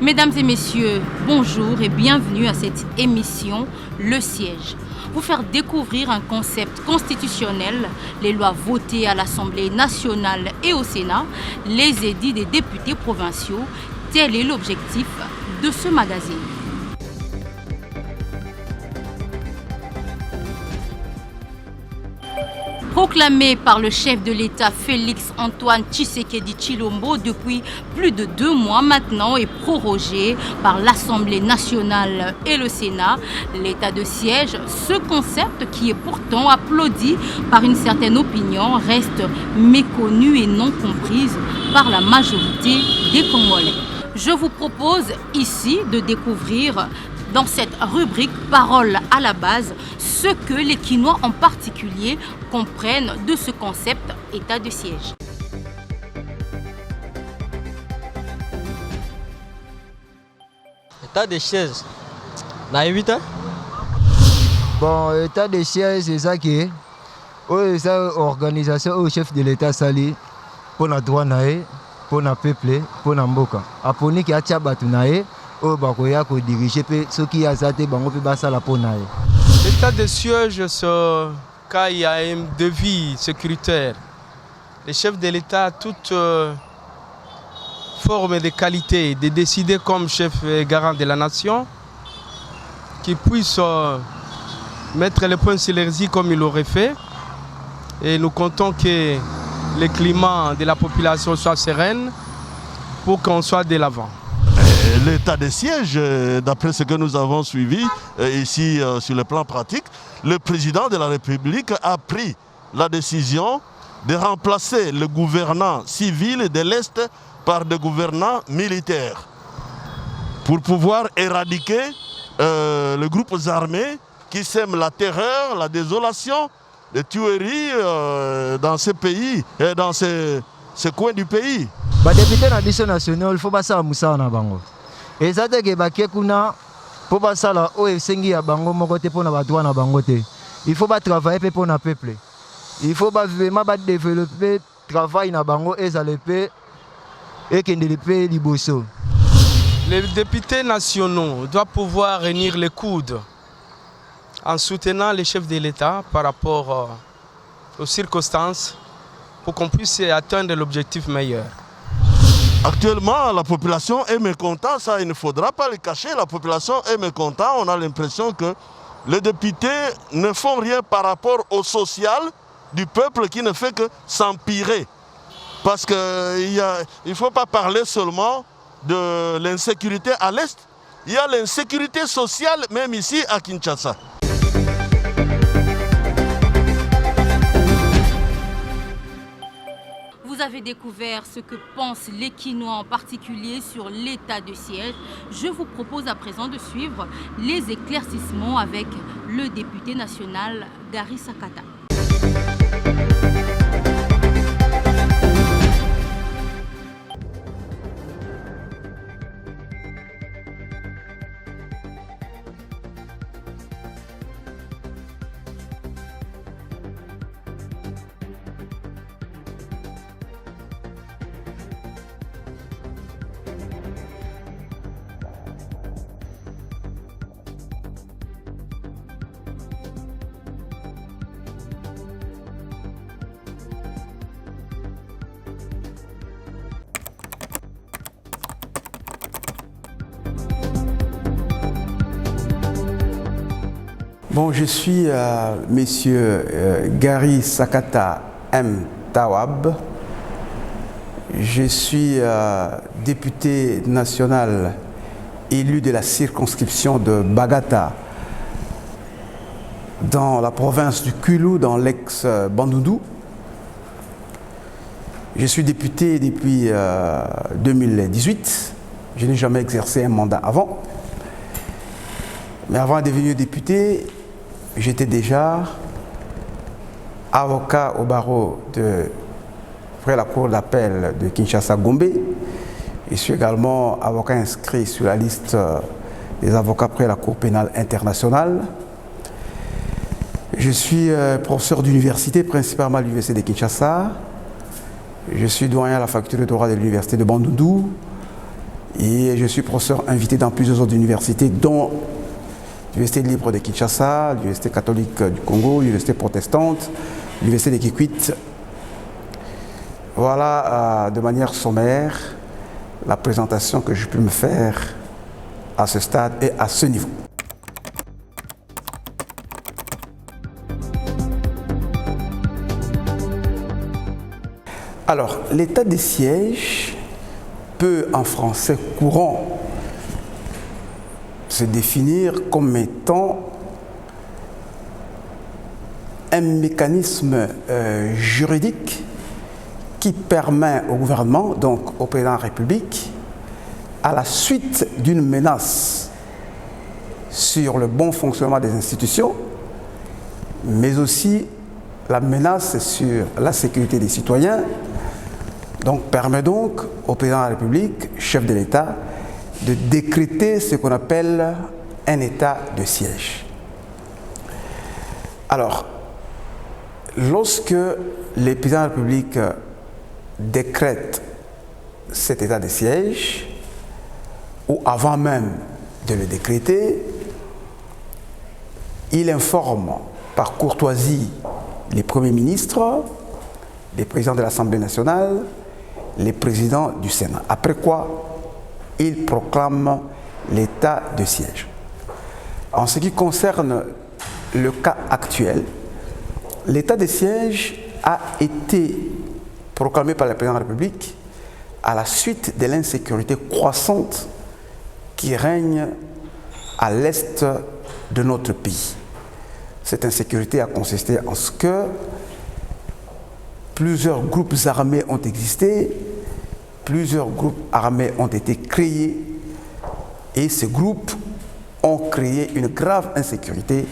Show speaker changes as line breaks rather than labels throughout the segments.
Mesdames et messieurs, bonjour et bienvenue à cette émission Le Siège. Vous faire découvrir un concept constitutionnel, les lois votées à l'Assemblée nationale et au Sénat, les édits des députés provinciaux, tel est l'objectif de ce magazine. Proclamé par le chef de l'État Félix Antoine Tshisekedi Tshilombo depuis plus de 2 mois maintenant et prorogé par l'Assemblée nationale et le Sénat, l'état de siège, ce concept qui est pourtant applaudi par une certaine opinion, reste méconnu et non comprise par la majorité des Congolais. Je vous propose ici de découvrir dans cette rubrique Parole à la base, ce que les Kinois en particulier comprennent de ce concept état de siège.
État de siège, na évite?
Bon, état de siège, c'est ça qui est. Oui, c'est organisation au chef de l'État sali pour la droit nae, pour le peuple, pour la mboka. Aponi qui a tchabatu nae. L'état
de siège, c'est quand il y a un devis sécuritaire. Le chef de l'État a toute forme de qualité de décider comme chef garant de la nation, qui puisse mettre les points sur les i comme il l'aurait fait. Et nous comptons que le climat de la population soit serein pour qu'on soit de l'avant.
L'état de siège, d'après ce que nous avons suivi ici sur le plan pratique, le président de la République a pris la décision de remplacer le gouvernant civil de l'Est par des gouvernants militaires pour pouvoir éradiquer les groupes armés qui sèment la terreur, la désolation, les tueries dans ces pays et dans ces coins du pays.
Les députés de l'Assemblée nationale, il faut pas ça moussa na bango. Et ça te que baké kuna pour pas ça là au sengi ya bango moko te pour na badwa na bango te. Il faut pas travailler pour na peuple. Il faut pas vraiment pas développer travail na bango et ça le paix et que le paix liboso.
Les députés nationaux doivent pouvoir réunir les coudes en soutenant les chefs de l'État par rapport aux circonstances pour qu'on puisse atteindre l'objectif meilleur.
Actuellement, la population est mécontente, ça il ne faudra pas le cacher, la population est mécontente. On a l'impression que les députés ne font rien par rapport au social du peuple qui ne fait que s'empirer. Parce qu'il ne faut pas parler seulement de l'insécurité à l'Est, il y a l'insécurité sociale même ici à Kinshasa.
Vous avez découvert ce que pensent les Kinois en particulier sur l'état de siège. Je vous propose à présent de suivre les éclaircissements avec le député national Gary Sakata.
Bon, je suis monsieur Gary Sakata M. Tawab. Je suis député national élu de la circonscription de Bagata dans la province du Kulu, dans l'ex-Bandundu. Je suis député depuis 2018. Je n'ai jamais exercé un mandat avant. Mais avant de devenir député, j'étais déjà avocat au barreau près la cour d'appel de Kinshasa-Gombe. Je suis également avocat inscrit sur la liste des avocats près la Cour pénale internationale. Je suis professeur d'université, principalement à l'université de Kinshasa. Je suis doyen à la faculté de droit de l'université de Bandundu. Et je suis professeur invité dans plusieurs autres universités, dont l'Université libre de Kinshasa, l'Université catholique du Congo, l'Université protestante, l'Université de Kikwit. Voilà de manière sommaire la présentation que je peux me faire à ce stade et à ce niveau. Alors, l'état de siège peut, en français courant, se définir comme étant un mécanisme juridique qui permet au gouvernement, donc au président de la République, à la suite d'une menace sur le bon fonctionnement des institutions, mais aussi la menace sur la sécurité des citoyens, donc permet donc au président de la République, chef de l'État, de décréter ce qu'on appelle un état de siège. Alors, lorsque le président de la République décrète cet état de siège, ou avant même de le décréter, il informe par courtoisie les premiers ministres, les présidents de l'Assemblée nationale, les présidents du Sénat. Après quoi, il proclame l'état de siège. En ce qui concerne le cas actuel, l'état de siège a été proclamé par le président de la République à la suite de l'insécurité croissante qui règne à l'est de notre pays. Cette insécurité a consisté en ce que plusieurs groupes armés ont existé, plusieurs groupes armés ont été créés et ces groupes ont créé une grave insécurité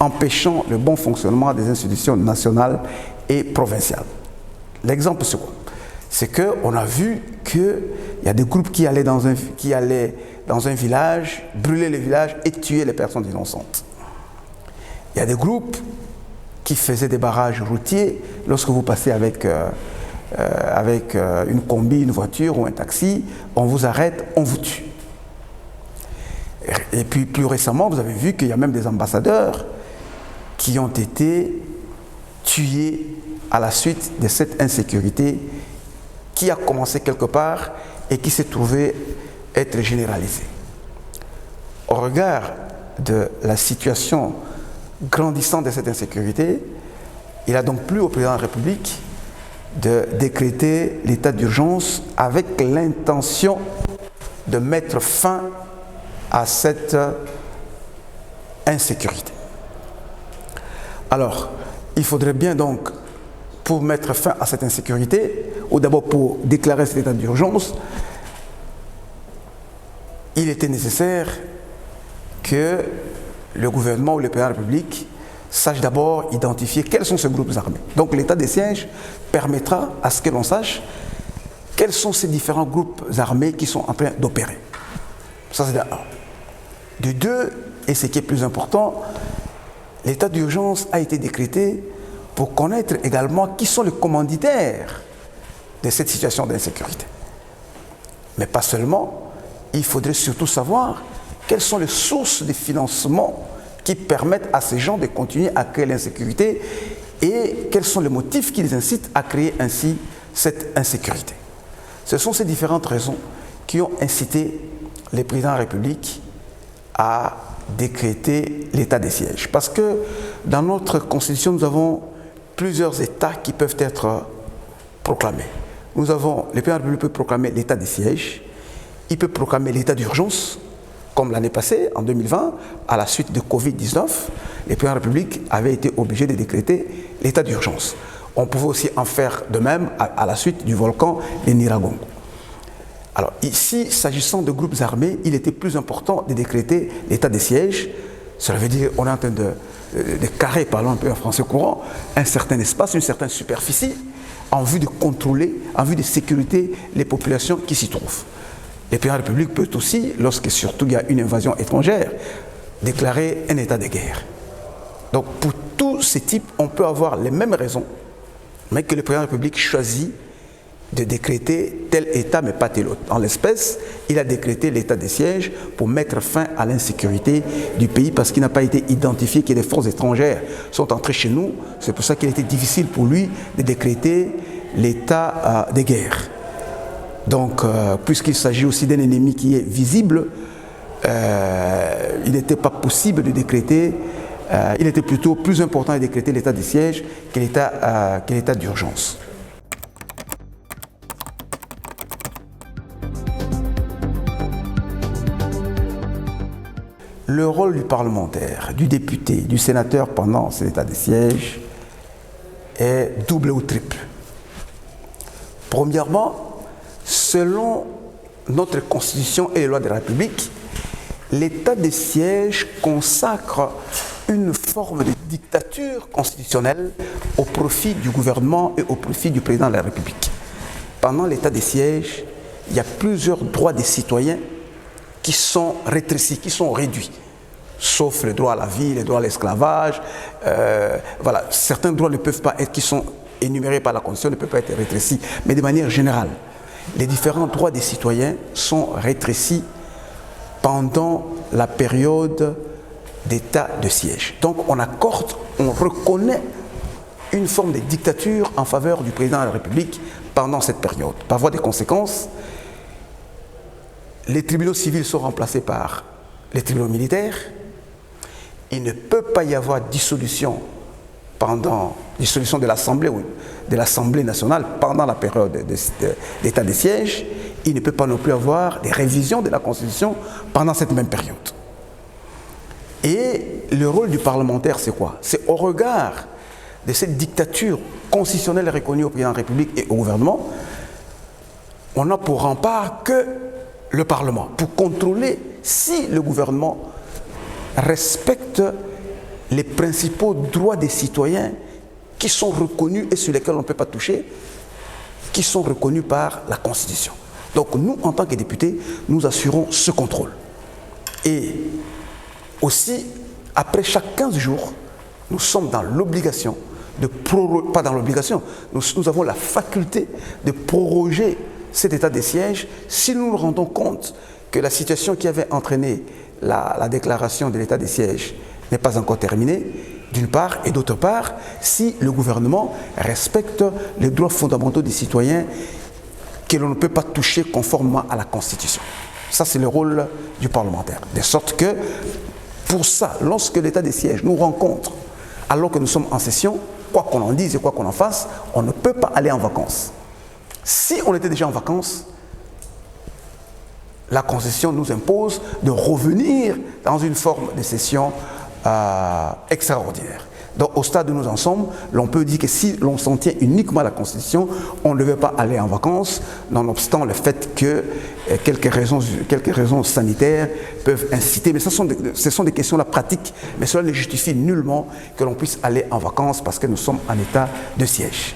empêchant le bon fonctionnement des institutions nationales et provinciales. L'exemple c'est quoi? C'est qu'on a vu qu'il y a des groupes qui allaient dans un village, brûler le village et tuer les personnes innocentes. Il y a des groupes qui faisaient des barrages routiers. Lorsque vous passez avec une combi, une voiture ou un taxi, on vous arrête, on vous tue. Et puis plus récemment, vous avez vu qu'il y a même des ambassadeurs qui ont été tués à la suite de cette insécurité qui a commencé quelque part et qui s'est trouvée être généralisée. Au regard de la situation grandissante de cette insécurité, il a donc plu au président de la République de décréter l'état d'urgence avec l'intention de mettre fin à cette insécurité. Alors, il faudrait bien donc, pour mettre fin à cette insécurité, ou d'abord pour déclarer cet état d'urgence, il était nécessaire que le gouvernement ou le président de la République sache d'abord identifier quels sont ces groupes armés. Donc l'état de siège permettra à ce que l'on sache quels sont ces différents groupes armés qui sont en train d'opérer. Ça c'est de un. De deux, et ce qui est plus important, l'état d'urgence a été décrété pour connaître également qui sont les commanditaires de cette situation d'insécurité. Mais pas seulement, il faudrait surtout savoir quelles sont les sources de financement qui permettent à ces gens de continuer à créer l'insécurité et quels sont les motifs qui les incitent à créer ainsi cette insécurité. Ce sont ces différentes raisons qui ont incité les présidents de la République à décréter l'état de siège. Parce que dans notre constitution, nous avons plusieurs états qui peuvent être proclamés. Nous avons, le président de la République peut proclamer l'état de siège, il peut proclamer l'état d'urgence, comme l'année passée, en 2020, à la suite de Covid-19, le président de la République avait été obligé de décréter l'état d'urgence. On pouvait aussi en faire de même à la suite du volcan de Nyiragongo. Alors ici, s'agissant de groupes armés, il était plus important de décréter l'état de siège. Cela veut dire qu'on est en train de carrer, parlons un peu en français courant, un certain espace, une certaine superficie, en vue de contrôler, en vue de sécuriter les populations qui s'y trouvent. Le président de la République peut aussi, lorsque surtout il y a une invasion étrangère, déclarer un état de guerre. Donc pour tous ces types, on peut avoir les mêmes raisons, mais que le président de la République choisit de décréter tel État, mais pas tel autre. En l'espèce, il a décrété l'état de siège pour mettre fin à l'insécurité du pays parce qu'il n'a pas été identifié que des forces étrangères sont entrées chez nous. C'est pour ça qu'il était difficile pour lui de décréter l'état de guerre. Donc, puisqu'il s'agit aussi d'un ennemi qui est visible, il n'était pas possible de décréter, il était plutôt plus important de décréter l'état de siège que l'état d'urgence. Le rôle du parlementaire, du député, du sénateur pendant cet état de siège est double ou triple. Premièrement, selon notre Constitution et les lois de la République, l'état de siège consacre une forme de dictature constitutionnelle au profit du gouvernement et au profit du président de la République. Pendant l'état de siège, il y a plusieurs droits des citoyens qui sont rétrécis, qui sont réduits, sauf le droit à la vie, le droit à l'esclavage. Voilà, certains droits ne peuvent pas être, qui sont énumérés par la Constitution, ne peuvent pas être rétrécis. Mais de manière générale, les différents droits des citoyens sont rétrécis pendant la période d'état de siège. Donc on accorde, on reconnaît une forme de dictature en faveur du président de la République pendant cette période. Par voie de conséquences, les tribunaux civils sont remplacés par les tribunaux militaires. Il ne peut pas y avoir dissolution de l'Assemblée ou de l'Assemblée nationale pendant la période d'état de siège. Il ne peut pas non plus avoir des révisions de la Constitution pendant cette même période. Et le rôle du parlementaire, c'est quoi? C'est au regard de cette dictature constitutionnelle reconnue au président de la République et au gouvernement, on n'a pour rempart que le Parlement, pour contrôler si le gouvernement respecte les principaux droits des citoyens qui sont reconnus et sur lesquels on ne peut pas toucher, qui sont reconnus par la Constitution. Donc nous, en tant que députés, nous assurons ce contrôle. Et aussi, après chaque 15 jours, nous sommes dans l'obligation de proroger, pas dans l'obligation, nous avons la faculté de proroger cet état de siège si nous nous rendons compte que la situation qui avait entraîné la déclaration de l'état de siège n'est pas encore terminée, d'une part, et d'autre part, si le gouvernement respecte les droits fondamentaux des citoyens que l'on ne peut pas toucher conformément à la Constitution. Ça, c'est le rôle du parlementaire. De sorte que, pour ça, lorsque l'état de siège nous rencontre, alors que nous sommes en session, quoi qu'on en dise et quoi qu'on en fasse, on ne peut pas aller en vacances. Si on était déjà en vacances, la Constitution nous impose de revenir dans une forme de session extraordinaire. Donc au stade où nous en sommes, l'on peut dire que si l'on s'en tient uniquement à la Constitution, on ne devait pas aller en vacances, nonobstant le fait que quelques raisons sanitaires peuvent inciter, mais ce sont des questions pratiques, mais cela ne justifie nullement que l'on puisse aller en vacances parce que nous sommes en état de siège.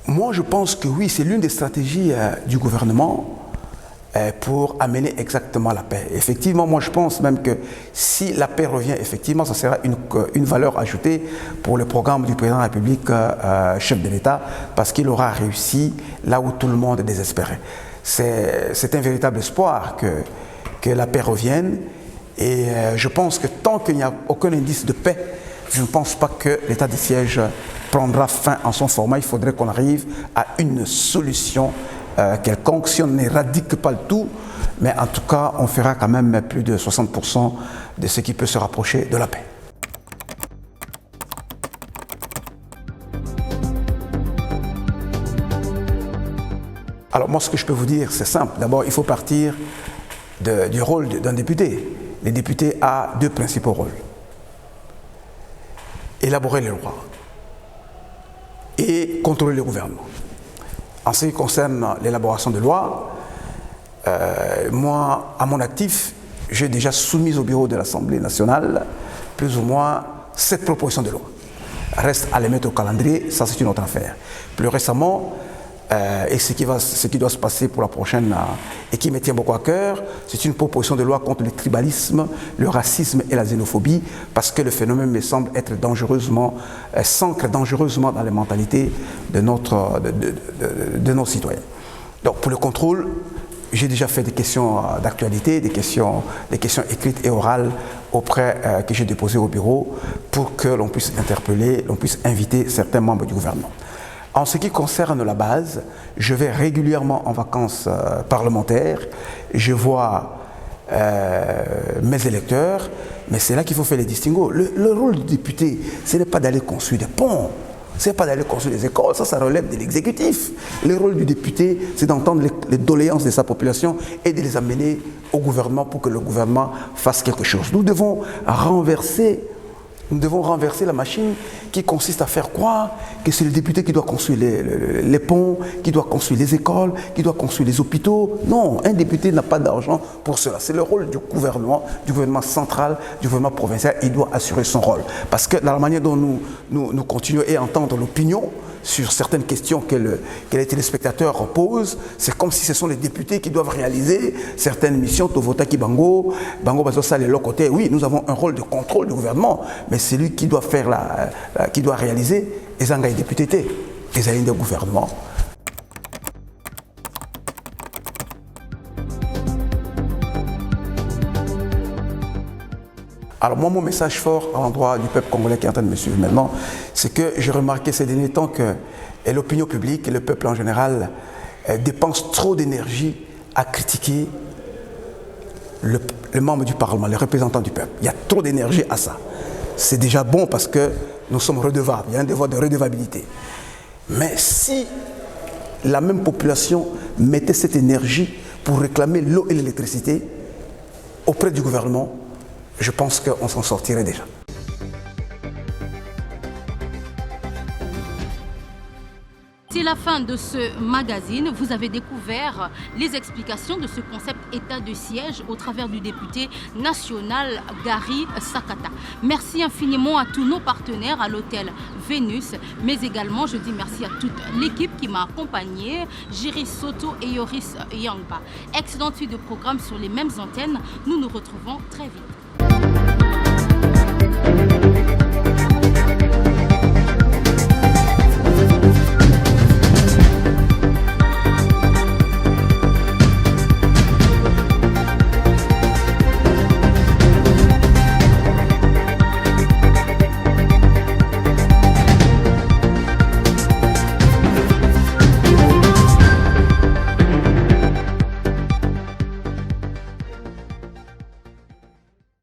Moi, je pense que oui, c'est l'une des stratégies du gouvernement pour amener exactement la paix. Effectivement, moi, je pense même que si la paix revient, effectivement, ça sera une valeur ajoutée pour le programme du président de la République, chef de l'État, parce qu'il aura réussi là où tout le monde désespérait. C'est un véritable espoir que la paix revienne. Et je pense que tant qu'il n'y a aucun indice de paix, je ne pense pas que l'état de siège prendra fin en son format. Il faudrait qu'on arrive à une solution quelconque. Si on n'éradique pas le tout, mais en tout cas, on fera quand même plus de 60% de ce qui peut se rapprocher de la paix. Alors moi, ce que je peux vous dire, c'est simple. D'abord, il faut partir du rôle d'un député. Les députés ont deux principaux rôles. Élaborer les lois et contrôler le gouvernement. En ce qui concerne l'élaboration de lois, moi, à mon actif, j'ai déjà soumis au bureau de l'Assemblée nationale plus ou moins 7 propositions de loi. Reste à les mettre au calendrier, ça c'est une autre affaire. Plus récemment, et ce qui doit se passer pour la prochaine et qui me tient beaucoup à cœur, c'est une proposition de loi contre le tribalisme, le racisme et la xénophobie, parce que le phénomène me semble être s'ancre dangereusement dans les mentalités de nos citoyens. Donc pour le contrôle, j'ai déjà fait des questions d'actualité, des questions écrites et orales que j'ai déposées au bureau pour que l'on puisse interpeller, l'on puisse inviter certains membres du gouvernement. En ce qui concerne la base, je vais régulièrement en vacances parlementaires, je vois mes électeurs, mais c'est là qu'il faut faire les distinguos. Le rôle du député, ce n'est pas d'aller construire des ponts, ce n'est pas d'aller construire des écoles, ça relève de l'exécutif. Le rôle du député, c'est d'entendre les doléances de sa population et de les amener au gouvernement pour que le gouvernement fasse quelque chose. Nous devons renverser la machine qui consiste à faire croire que c'est le député qui doit construire les ponts, qui doit construire les écoles, qui doit construire les hôpitaux. Non, un député n'a pas d'argent pour cela. C'est le rôle du gouvernement central, du gouvernement provincial. Il doit assurer son rôle. Parce que dans la manière dont nous continuons à entendre l'opinion sur certaines questions que les téléspectateurs posent, c'est comme si ce sont les députés qui doivent réaliser certaines missions. Tovota Kibango, Bango Bazosa, les l'autre côté. Oui, nous avons un rôle de contrôle du gouvernement, mais c'est lui qui doit qui doit réaliser les engagés députés, les alliés du gouvernement. Alors moi, mon message fort à l'endroit du peuple congolais qui est en train de me suivre maintenant, c'est que j'ai remarqué ces derniers temps que l'opinion publique et le peuple en général dépensent trop d'énergie à critiquer le membre du Parlement, les représentants du peuple. Il y a trop d'énergie à ça. C'est déjà bon parce que nous sommes redevables, il y a un devoir de redevabilité. Mais si la même population mettait cette énergie pour réclamer l'eau et l'électricité auprès du gouvernement, je pense qu'on s'en sortirait déjà.
C'est la fin de ce magazine. Vous avez découvert les explications de ce concept état de siège au travers du député national Gary Sakata. Merci infiniment à tous nos partenaires, à l'hôtel Vénus, mais également je dis merci à toute l'équipe qui m'a accompagné, Jiris Soto et Yoris Yangba. Excellente suite de programme sur les mêmes antennes. Nous nous retrouvons très vite.